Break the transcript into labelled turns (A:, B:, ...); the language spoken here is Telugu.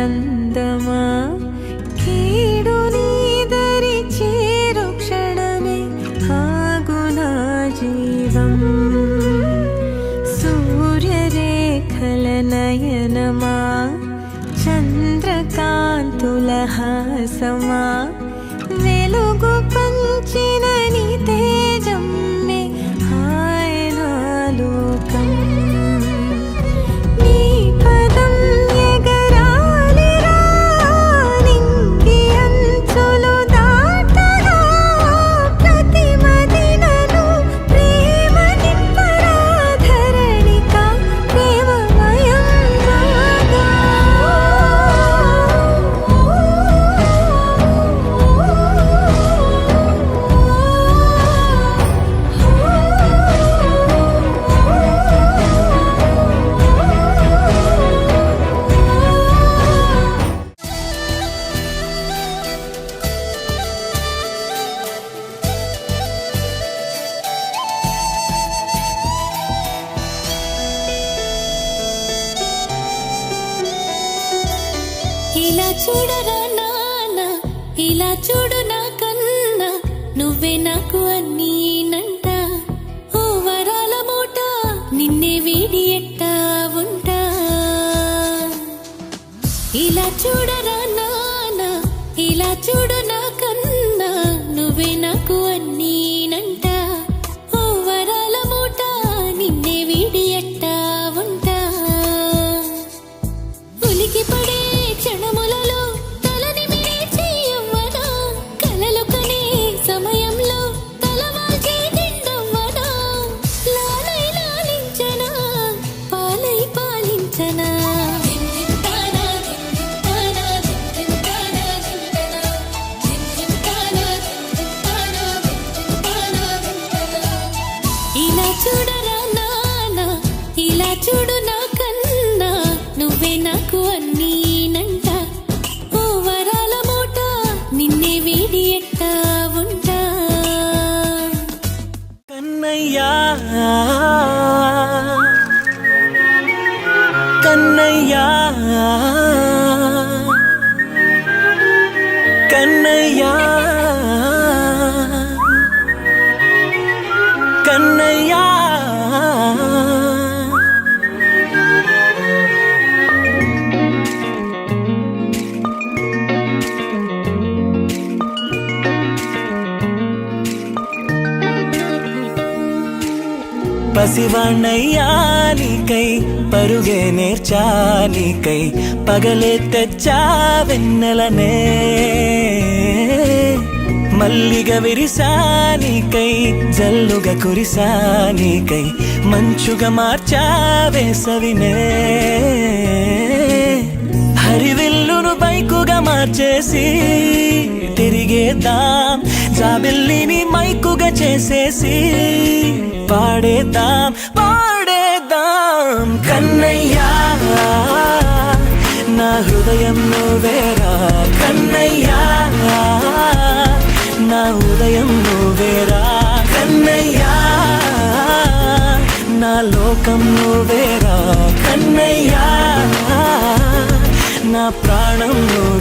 A: ఆనందమా కీడు నీదరి చేరు క్షణమే ఆగునా జీవం సూర్యరేఖల నయనమా చంద్రకాంతుల హాసమా వెలుగు పంచిన నీ తేజమ్మే ఆయన లోకం నీ పదం ఎగరాలిరా నింగి అంచులు దాటగా ప్రతి మదినను ప్రేమ నింపరా ధరణిక ప్రేమమయం రాగా
B: ఇలా చూడరా నాన్న ఇలా చూడు నా కన్నా నువ్వే నాకు అన్నీనంట ఓ వరాల మూట నిన్నే వీడి ఎట్టా ఉంటా ఇలా చూడరా నాన్న ఇలా చూడు నా కన్నా నువ్వే నాకు అన్నీనంట ఓ వరాల మూట నిన్నే వీడి ఎట్టా ఉంటా ఉలికి పడే క్షణములలో తలని మించి అవ్వనా కలలు కనే సమయంలో తలవాల్చి దిండవ్వనా లాలై లాలించనా పాలై పాలించనా ఇలా చూడరా నాన్న ఇలా చూడు నా కన్నా నువ్వే నాకు అన్నీనంట ఓ వరాల మూట నిన్నే వీడి ఎట్టా ఉంటా
C: కన్నయ్యా కన్నయ్యా కన్నయ్యా కన్నయ్యా పసివాణ్ణయ్యా నీకై పరుగే నేర్చానికై పగలే తెచ్చా వెన్నెలనే మల్లిగ విరిసానికై జల్లుగా కురిసానికై మంచుగా మార్చా వేసవినే హరివిల్లును బైకుగా మార్చేసి తిరిగేద్దాం జాబిల్లిని మైకుగా చేసేసి పాడేద్దాం పాడేద్దాం కన్నయ్యా నా హృదయం నువ్వేరా కన్నయ్యా నా ఉదయం నువ్వేరా కన్నయ్యా నా లోకం నువ్వేరా కన్నయ్యా నా ప్రాణం నువ్వేరా